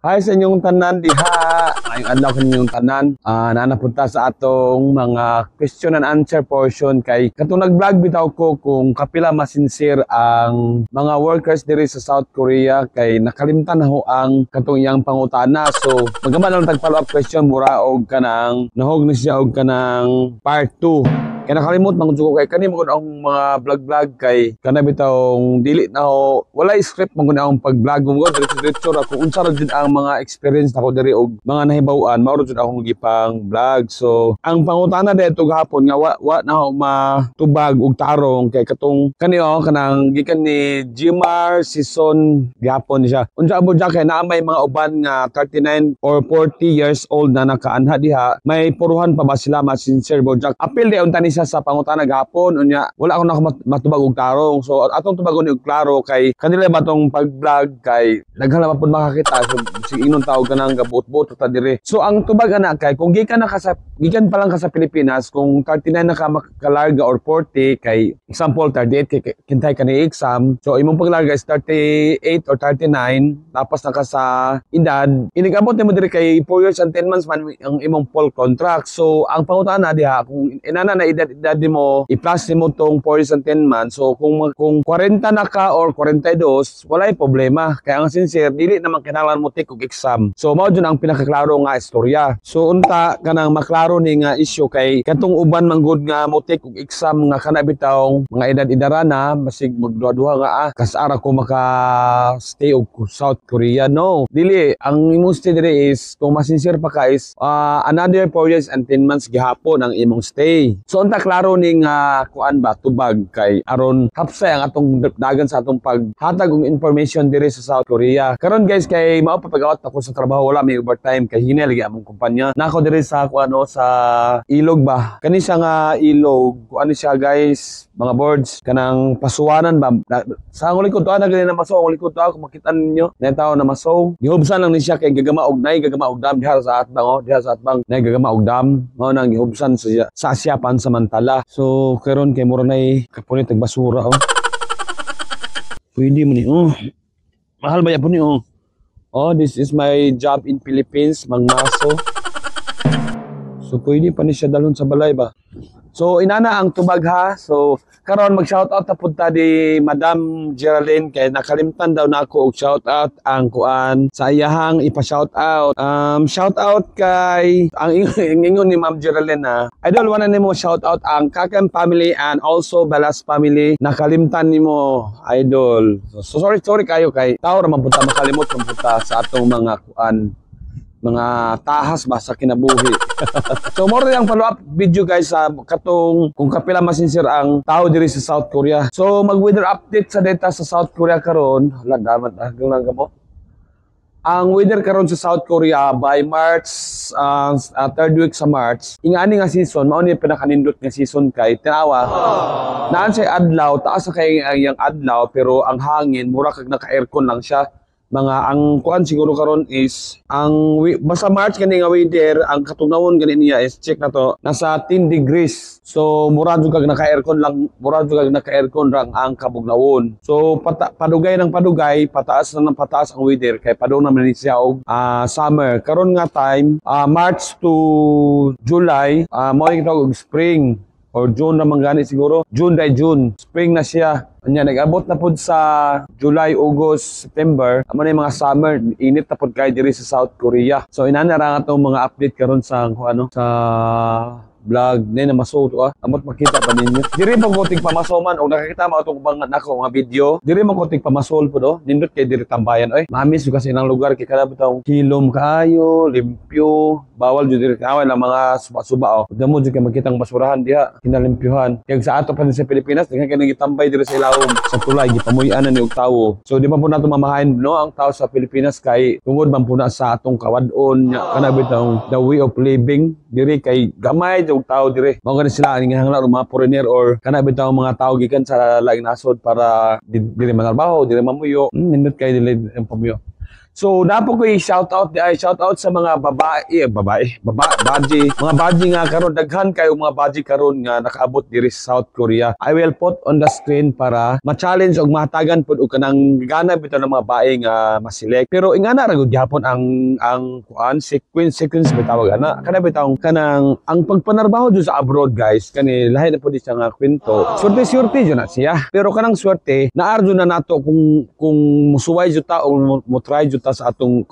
Hi sa inyong tanan diha. Ngayong adlaw kaninyong tanan. Napunta sa atong mga question and answer portion kay katong nag-vlog bitaw ko kung kapila masincere ang mga workers diri sa South Korea kay nakalimtan na ho ang katong iyang pangutana. So, magama lang tag follow up question mura og kanang nahog ni siya og kanang part 2. Kaya nakalimot mga ko kay kani mo ang mga vlog kay kana bitawng dili na ho wala script mo akong pag-vlog mo diretso ra kung unsa ra jud ang mga experience nako diri og mga nahibaw-an mao jud akong gipang vlog. So ang pangutana dito gahapon nga wa na ho matubag og tarong kay katong kani kanang gikan ni Jimar season gihapon siya. Unsa abo siya kay naa may mga uban nga 39 or 40 years old na nakaanha diha may puruhan pa ba sila ma-sincere bo jack apil di unta siya sa pangutana gahapon unya wala ako na matubag og tarong. So atong tubagon og klaro kay kanila batong pag-vlog kay naghala pa pud makakita so sig inon tawag kanang gabuot-buot ta dire. So ang tubag ana kay kung gikan pa lang ka sa Pilipinas kung 39 na ka makalarga or 40 kay example 38 kay kintay ka ni exam so imong paglarga is 38 or 39 tapos na ka sa edad inigabot nimo dire kay 4 years and 10 months man ang imong full contract. So ang pangutana diha kung inana na edad mo i-plus mo tong 4 years and 10 months. So kung 40 na ka or 42 walay problema kaya ang sincere dili naman kinahanglan mo take og exam. So mao jud ang pinakaklaro nga istorya. So unta kanang maklaro ni nga issue kay katong uban manggod nga mo take og exam nga kana bitawng mga edad-edara na basig magduha-duha nga kasara ko maka stay og South Korea. No, dili ang imong stay dire is kung masincere pa ka is another 4 years and 10 months gihapon ang imong stay. So unta klaro ning kuan ba tubag kay aron hapsay ang atong dagan sa atong paghatag og information dire sa South Korea. Karon guys kay mao pa pag-awat ako sa trabaho wala may overtime kay hinay lagi among kumpanya. Nako dire sa kuano sa ilog ba. Kani siya nga ilog, kuan siya guys, mga boards kanang pasuwanan ba. Sa akong likod to na gani na maso, akong likod to ako makita ninyo. Na tawo na maso. Gihubsan lang ni siya kay gagama og dam diha sa atbang diha sa atbang nay gagama og dam. Mao nang gihubsan sa Asyapan samantala. So karon kay mura nay kapunit og basura Pwede mo ni mahal ba yapon ni this is my job in Philippines magmaso. So pwede pa ni siya dalon sa balay ba. So inana ang tubag ha. So karon mag-shoutout ta pud ta di Madam Geraldine kay nakalimtan daw na ako og shoutout ang kuan sa iyahang ipa-shoutout. Shoutout kay ang ingon ni Ma'am Geraldine na idol wala nimo shoutout ang Kakam family and also Balas family. Nakalimtan nimo idol. So sorry kayo kay tao ra man pud ta makalimot man pud ta sa atong mga kuan mga tahas ba sa kinabuhi. So more ang follow-up video guys sa katong kung kapila masincere ang tao diri sa South Korea. So mag-weather update sa data sa South Korea karon. Hala damat hanggang mo. Ang weather karon sa South Korea by March, third week sa March, ingani nga season, mao ni pinakanindot nga season kay tinawa. Naan siya adlaw, taas sa kay ang adlaw pero ang hangin mura kag naka-aircon lang siya. Mga ang kuan siguro karon is ang basta March kani nga weather ang katunawon gani niya is check na to nasa 10 degrees. So mura jud kag naka-aircon lang ang kabugnawon. So padugay ng padugay, pataas na ng pataas ang weather kay padung naman ni siya og summer. Karon nga time March to July mao yung og spring or June naman gani siguro. June. Spring na siya. Anya nag-abot na pud sa July, August, September. Amo na yung mga summer, init na pud kay diri sa South Korea. So inanara nga tong mga update karon sa sa vlog na maso to amot makita pa ninyo. Diri mo kotig pamasoman o nakakita mo atong bang nako nga video. Diri mo kotig pamasol po do. Nindot kay diri tambayan oy. Mamis kasi nang lugar kay kada bitaw kilom kayo, limpyo, bawal jud diri away lang mga suba Damo jud kay makitang basurahan diha kinalimpyuhan. Kag sa ato pa sa Pilipinas daghan kay gitambay diri sa ilawom sa tulay gipamuy-an ni og tawo. So di man po nato mamahain no ang tawo sa Pilipinas kay tungod man po na sa atong kawadon kana bitaw the way of living diri kay gamay og tao dire. Mao gani sila ang hanglan mga foreigner or kana bitaw mga tao gikan sa laing nasod para diri manarbaho, diri mamuyo. Nindot kay dili ang pamuyo. So dapat ko i-shout out sa mga baji, mga baji nga karon daghan kayo mga baji karon nga nakaabot diri sa South Korea. I will put on the screen para ma-challenge og mahatagan pud og kanang gana bitaw ng mga bae nga ma-select. Pero ingana ra gud gyapon ang kuan sequence bitawag ana. Kana bitaw kanang ang pagpanarbaho dito sa abroad guys kani lahi na pud siya nga kwento. Swerte jud na siya. Pero kanang swerte naarjo na nato kung musuway jud ta o mo try jud ta sa atong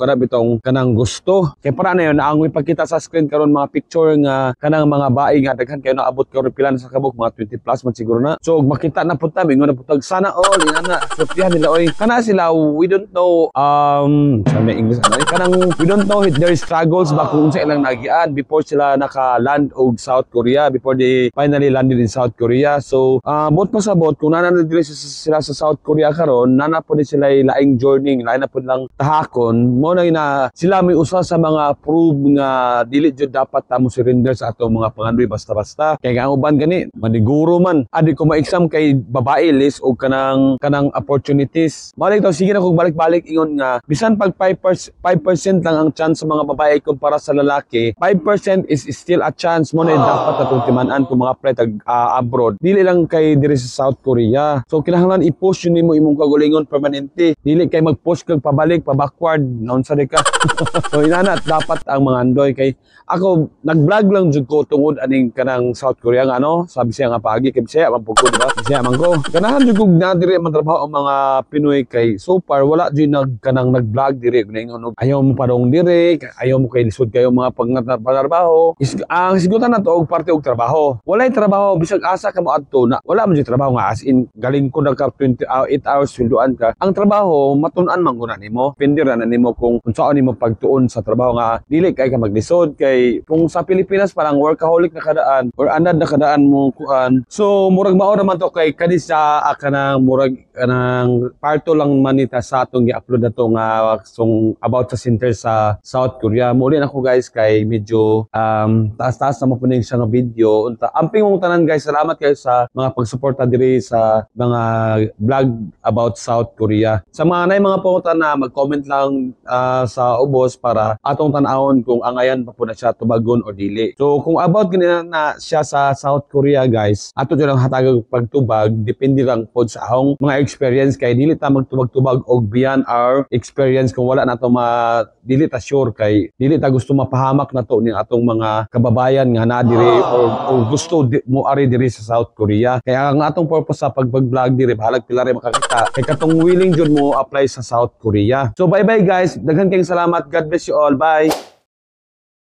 kanang gusto. Kay para na yun ang ipakita sa screen karon mga picture nga kanang mga bae nga daghan kayo naabot karon pila na sa kabuk mga 20 plus man siguro na. So makita na pud ta ingon na pud sana all ina swertihan nila oy. Kana sila we don't know sa may English kanang we don't know their struggles ba kung sa ilang nagian before sila naka-land og South Korea before they finally landed in South Korea. So bot pasabot kung nana diri sila sa South Korea karon nana pud sila laing journey lain na pud lang tahakon mo na sila may usa sa mga prove nga dili jud dapat ta mo surrender sa atong mga pangandoy basta-basta kay ang uban gani maniguro man adi ko ma-exam kay babae list og kanang opportunities balik daw sige na kog balik-balik ingon nga bisan pag 5% lang ang chance sa mga babae kumpara sa lalaki 5% is still a chance mo na dapat atong timan-an kung mga pre abroad dili lang kay diri sa South Korea. So kinahanglan i-push yun nimo imong kagulingon permanente dili kay mag-push kag pabalik pa backward naon sa ka. So inana dapat ang mga andoy kay ako nag-vlog lang jud ko tungod aning kanang South Korea nga ano sabi siya nga pagi kay Bisaya man pud ko diba Bisaya man ko ganahan jud kog na diri man trabaho ang mga Pinoy kay so far wala jud kanang nag-vlog diri ningon ayaw mo padong diri ayaw mo kay lisod kayo mga pagtrabaho ang sigutan na to og parte og trabaho walay trabaho bisag asa ka mo adto na wala man jud trabaho nga as in galing ko nagka 8 hours sweldoan ka ang trabaho matun-an man guna nimo pindiran na nimo kung saan nimo pagtuon sa trabaho nga dili kay ka maglisod kay kung sa Pilipinas parang workaholic na kadaan or anad na kadaan mo kuan so murag mao naman to kay kani sa kanang murag kanang parto lang manita sa atong gi-upload nato nga song about sa center sa South Korea muli na ko guys kay medyo taas-taas na mo puning siya nga video unta amping mong tanan guys salamat kayo sa mga pagsuporta diri sa mga vlog about South Korea sa mga mga pangutan na mag-comment lang sa ubos para atong tan-awon kung angayan pa po na siya tubagon o dili. So kung about ganina na siya sa South Korea guys, ato jud lang hatag pagtubag depende lang pod sa akong mga experience kay dili ta magtubag-tubag og beyond our experience kung wala nato dili ta sure kay dili ta gusto mapahamak nato ning atong mga kababayan nga na diri or gusto mo ari diri sa South Korea. Kaya ang atong purpose sa pag-vlog diri bahalag pila rin makakita kay katong willing jud mo apply sa South Korea. So bye-bye guys. Daghan kayong salamat. God bless you all. Bye.